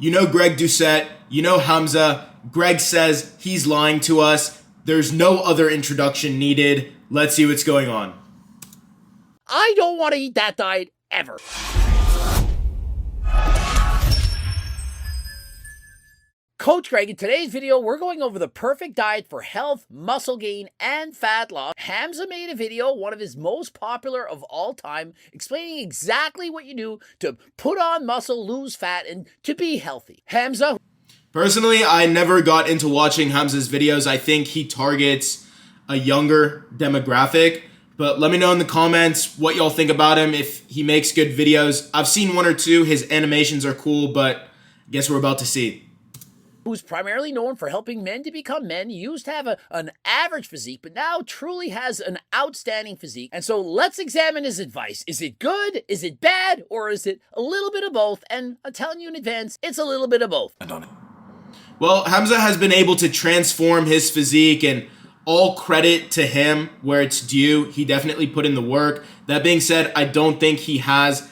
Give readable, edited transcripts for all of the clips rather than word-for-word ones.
You know Greg Doucette, you know Hamza. Greg says he's lying to us. There's no other introduction needed. Let's see what's going on. I don't want to eat that diet ever. Coach Greg, in today's video, we're going over the perfect diet for health, muscle gain, and fat loss. Hamza made a video, one of his most popular of all time, explaining exactly what you do to put on muscle, lose fat, and to be healthy. Hamza? Personally, I never got into watching Hamza's videos. I think he targets a younger demographic. But let me know in the comments what y'all think about him, if he makes good videos. I've seen one or two. His animations are cool, but I guess we're about to see. Who's primarily known for helping men to become men. He used to have an average physique, but now truly has an outstanding physique. And so let's examine his advice. Is it good? Is it bad? Or is it a little bit of both? And I'm telling you in advance, it's a little bit of both. Well, Hamza has been able to transform his physique, and all credit to him where it's due. He definitely put in the work. That being said, I don't think he has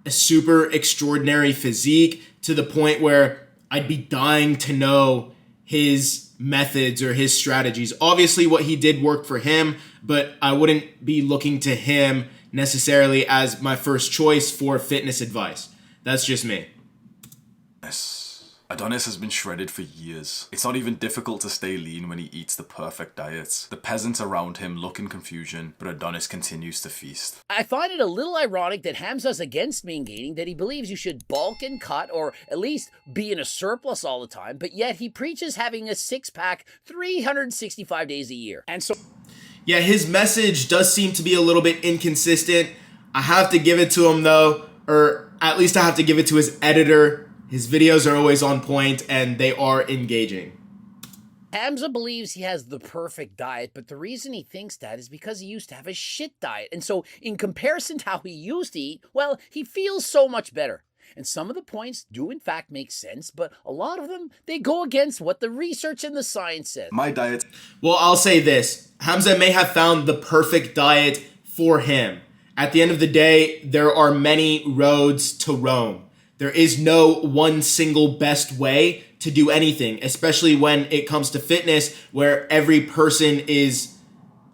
a super extraordinary physique to the point where I'd be dying to know his methods or his strategies. Obviously, what he did work for him, but I wouldn't be looking to him necessarily as my first choice for fitness advice. That's just me. Adonis has been shredded for years. It's not even difficult to stay lean when he eats the perfect diets. The peasants around him look in confusion, but Adonis continues to feast. I find it a little ironic that Hamza's against mean gaining, that he believes you should bulk and cut or at least be in a surplus all the time, but yet he preaches having a six-pack 365 days a year. And so, yeah, his message does seem to be a little bit inconsistent. I have to give it to him though, or at least I have to give it to his editor. His videos are always on point and they are engaging. Hamza believes he has the perfect diet, but the reason he thinks that is because he used to have a shit diet. And so in comparison to how he used to eat, well, he feels so much better. And some of the points do in fact make sense, but a lot of them, they go against what the research and the science says. My diet. Well, I'll say this. Hamza may have found the perfect diet for him. At the end of the day, there are many roads to Rome. There is no one single best way to do anything, especially when it comes to fitness, where every person is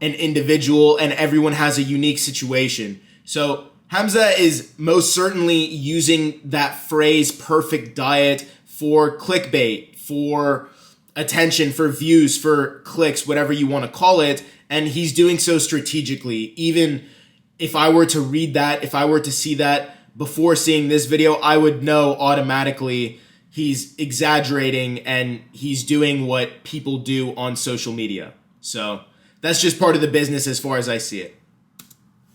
an individual and everyone has a unique situation. So Hamza is most certainly using that phrase perfect diet for clickbait, for attention, for views, for clicks, whatever you want to call it. And he's doing so strategically. Even if I were to read that, if I were to see that before seeing this video, I would know automatically he's exaggerating and he's doing what people do on social media. So that's just part of the business as far as I see it.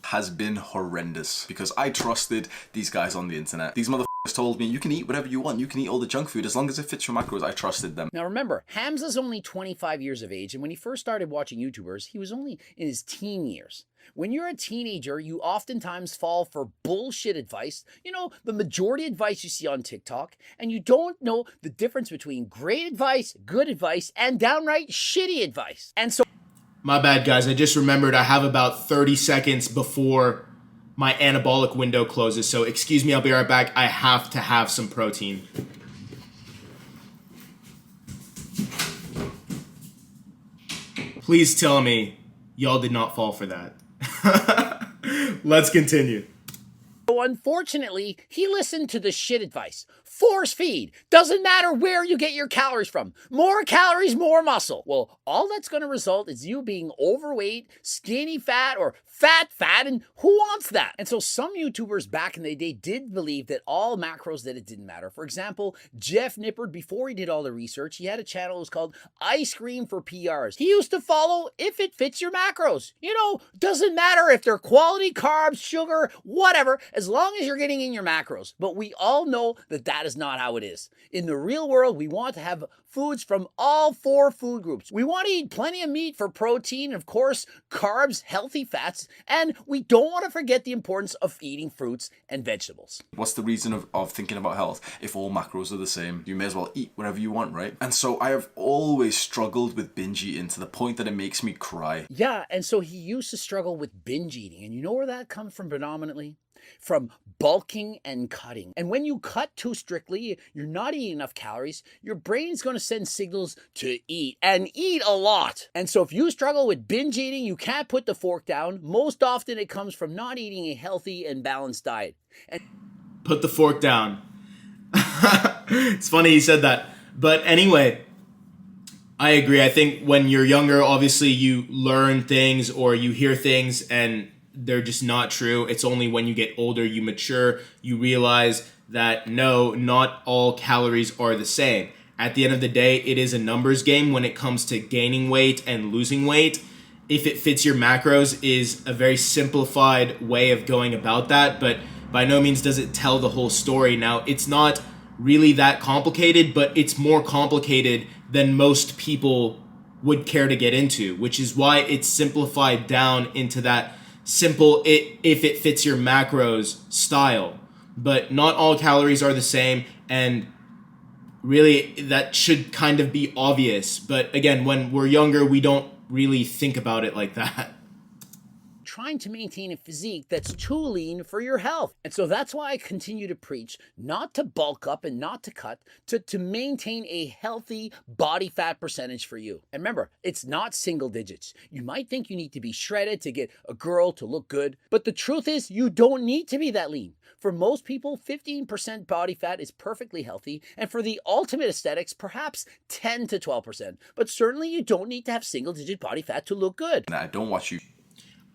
Has been horrendous because I trusted these guys on the internet. These motherfuckers told me you can eat whatever you want. You can eat all the junk food as long as it fits your macros. I trusted them. Now remember, Hamza's only 25 years of age, and when he first started watching YouTubers, he was only in his teen years. When you're a teenager, you oftentimes fall for bullshit advice. You know, the majority advice you see on TikTok, and you don't know the difference between great advice, good advice, and downright shitty advice. And so, my bad, guys. I just remembered I have about 30 seconds before my anabolic window closes. So excuse me, I'll be right back. I have to have some protein. Please tell me y'all did not fall for that. Let's continue. So unfortunately, he listened to the shit advice. Force feed. Doesn't matter where you get your calories from. More calories, more muscle. Well, all that's going to result is you being overweight, skinny fat, or fat, and who wants that? And so some YouTubers back in the day did believe that all macros, that it didn't matter. For example, Jeff Nippard, before he did all the research, he had a channel that was called Ice Cream for PRs. He used to follow if it fits your macros. You know, doesn't matter if they're quality carbs, sugar, whatever, as long as you're getting in your macros. But we all know that that is not how it is. In the real world, we want to have foods from all four food groups. We want to eat plenty of meat for protein, of course, carbs, healthy fats, and we don't want to forget the importance of eating fruits and vegetables. What's the reason of thinking about health? If all macros are the same, you may as well eat whatever you want, right? And so I have always struggled with binge eating to the point that it makes me cry. Yeah, and so he used to struggle with binge eating, and you know where that comes from predominantly? from bulking and cutting. And when you cut too strictly, you're not eating enough calories, your brain's going to send signals to eat and eat a lot. And so if you struggle with binge eating, you can't put the fork down. Most often it comes from not eating a healthy and balanced diet. And put the fork down. It's funny he said that. But anyway, I agree. I think when you're younger, obviously you learn things or you hear things and they're just not true. It's only when you get older, you mature, you realize that no, not all calories are the same. At the end of the day, it is a numbers game when it comes to gaining weight and losing weight. If it fits your macros is a very simplified way of going about that, but by no means does it tell the whole story. Now, it's not really that complicated, but it's more complicated than most people would care to get into, which is why it's simplified down into that simple if it fits your macros style. But not all calories are the same, and really that should kind of be obvious. But again, when we're younger, we don't really think about it like that. trying to maintain a physique that's too lean for your health. And so that's why I continue to preach not to bulk up and not to cut, to maintain a healthy body fat percentage for you. And remember, it's not single digits. You might think you need to be shredded to get a girl to look good, but the truth is you don't need to be that lean. For most people, 15% body fat is perfectly healthy, and for the ultimate aesthetics, perhaps 10 to 12%. But certainly you don't need to have single-digit body fat to look good. Nah, don't watch you.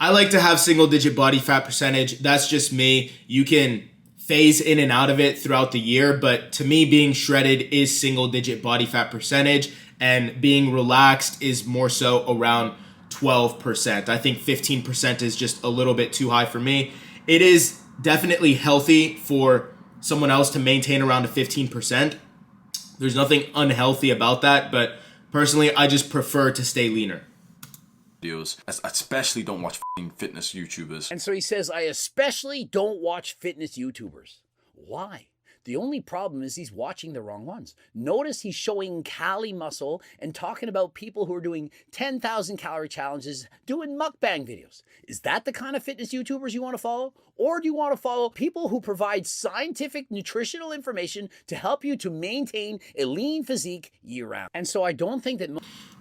I like to have single-digit body fat percentage. That's just me. You can phase in and out of it throughout the year, but to me, being shredded is single-digit body fat percentage, and being relaxed is more so around 12%. I think 15% is just a little bit too high for me. It is definitely healthy for someone else to maintain around a 15%. There's nothing unhealthy about that, but personally, I just prefer to stay leaner. Videos. Especially don't watch fitness YouTubers. And so he says, I especially don't watch fitness YouTubers. Why? The only problem is he's watching the wrong ones. Notice he's showing cali muscle and talking about people who are doing 10,000 calorie challenges, doing mukbang videos. Is that the kind of fitness YouTubers you want to follow? Or do you want to follow people who provide scientific nutritional information to help you to maintain a lean physique year round? And so I don't think that...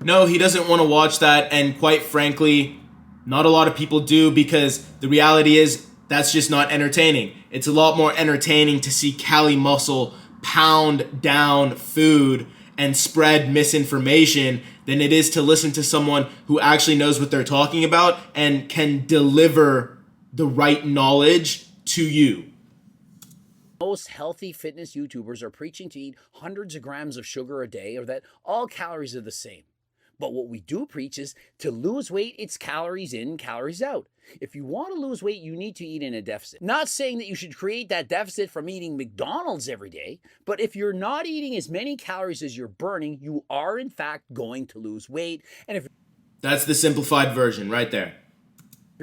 No, he doesn't want to watch that, and quite frankly, not a lot of people do, because the reality is that's just not entertaining. It's a lot more entertaining to see cali muscle pound down food and spread misinformation than it is to listen to someone who actually knows what they're talking about and can deliver the right knowledge to you. Most healthy fitness YouTubers are preaching to eat hundreds of grams of sugar a day, or that all calories are the same. But what we do preach is to lose weight, it's calories in, calories out. If you want to lose weight, you need to eat in a deficit. Not saying that you should create that deficit from eating McDonald's every day, but if you're not eating as many calories as you're burning, you are in fact going to lose weight. And if that's the simplified version right there.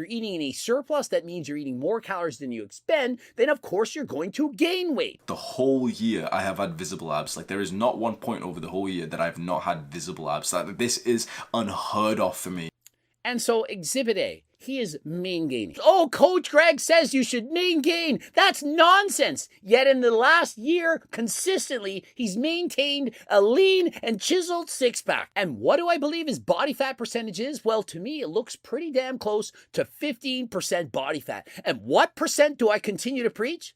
you're eating in a surplus, that means you're eating more calories than you expend, then of course you're going to gain weight. The whole year I have had visible abs. Like, there is not one point over the whole year that I've not had visible abs. Like, this is unheard of for me. And so Exhibit A, he is main gaining. Oh, Coach Greg says you should main gain. That's nonsense. Yet in the last year, consistently, he's maintained a lean and chiseled six-pack. And what do I believe his body fat percentage is? Well, to me, it looks pretty damn close to 15% body fat. And what percent do I continue to preach?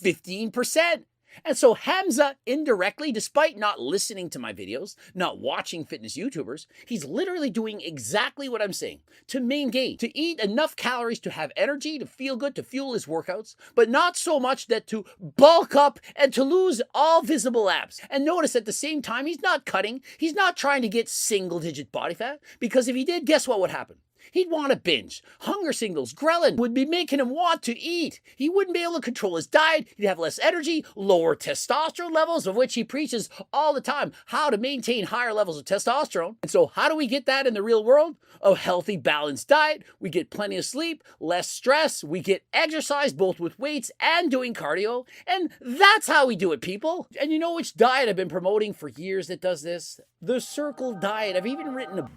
15%. And so Hamza, indirectly, despite not listening to my videos, not watching fitness YouTubers, he's literally doing exactly what I'm saying. To main gain, to eat enough calories to have energy, to feel good, to fuel his workouts, but not so much that to bulk up and to lose all visible abs. And notice at the same time, he's not cutting. He's not trying to get single-digit body fat, because if he did, guess what would happen? He'd want to binge. Hunger signals, ghrelin would be making him want to eat. He wouldn't be able to control his diet. He'd have less energy, lower testosterone levels, of which he preaches all the time, how to maintain higher levels of testosterone. And so how do we get that in the real world? A healthy, balanced diet. We get plenty of sleep, less stress. We get exercise, both with weights and doing cardio. And that's how we do it, people. And you know which diet I've been promoting for years that does this? The Circle diet. I've even written a...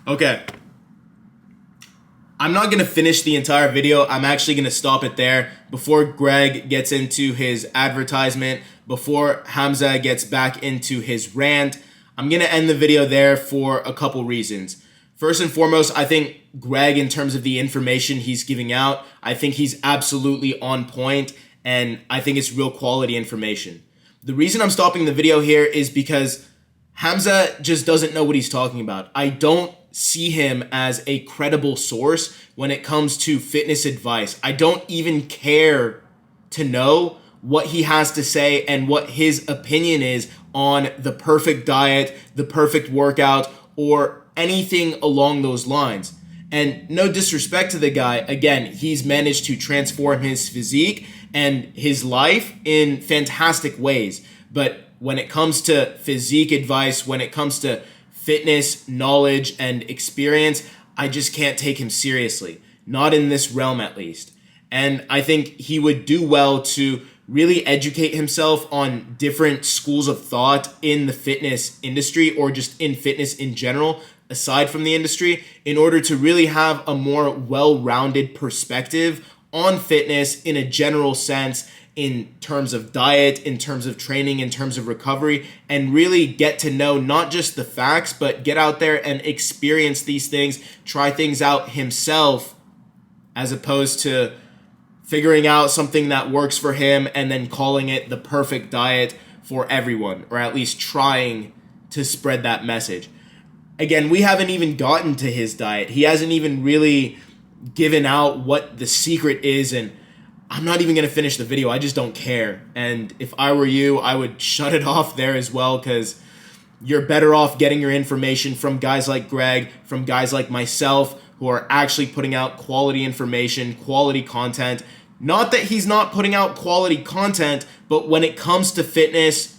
Okay. I'm not going to finish the entire video. I'm actually going to stop it there before Greg gets into his advertisement, before Hamza gets back into his rant. I'm going to end the video there for a couple reasons. First and foremost, I think Greg, in terms of the information he's giving out, I think he's absolutely on point, and I think it's real quality information. The reason I'm stopping the video here is because Hamza just doesn't know what he's talking about. I don't see him as a credible source when it comes to fitness advice. I don't even care to know what he has to say and what his opinion is on the perfect diet, the perfect workout, or anything along those lines. And no disrespect to the guy, again, he's managed to transform his physique and his life in fantastic ways. But when it comes to physique advice, when it comes to fitness, knowledge, and experience, I just can't take him seriously. Not in this realm, at least. And I think he would do well to really educate himself on different schools of thought in the fitness industry, or just in fitness in general, aside from the industry, in order to really have a more well-rounded perspective on fitness in a general sense, in terms of diet, in terms of training, in terms of recovery, and really get to know not just the facts, but get out there and experience these things, try things out himself, as opposed to figuring out something that works for him and then calling it the perfect diet for everyone, or at least trying to spread that message. Again, we haven't even gotten to his diet. He hasn't even really given out what the secret is, and I'm not even going to finish the video. I just don't care. And if I were you, I would shut it off there as well, because you're better off getting your information from guys like Greg, from guys like myself, who are actually putting out quality information, quality content. Not that he's not putting out quality content, but when it comes to fitness,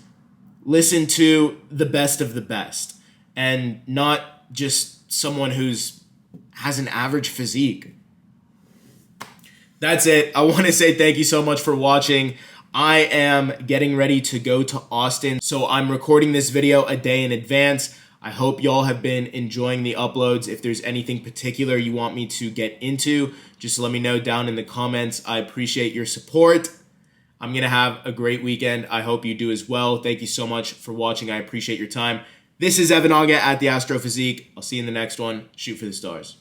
listen to the best of the best, and not just someone who's has an average physique. That's it. I want to say thank you so much for watching. I am getting ready to go to Austin, so I'm recording this video a day in advance. I hope y'all have been enjoying the uploads. If there's anything particular you want me to get into, just let me know down in the comments. I appreciate your support. I'm going to have a great weekend. I hope you do as well. Thank you so much for watching. I appreciate your time. This is Evan Aga at the Astrophysique. I'll see you in the next one. Shoot for the stars.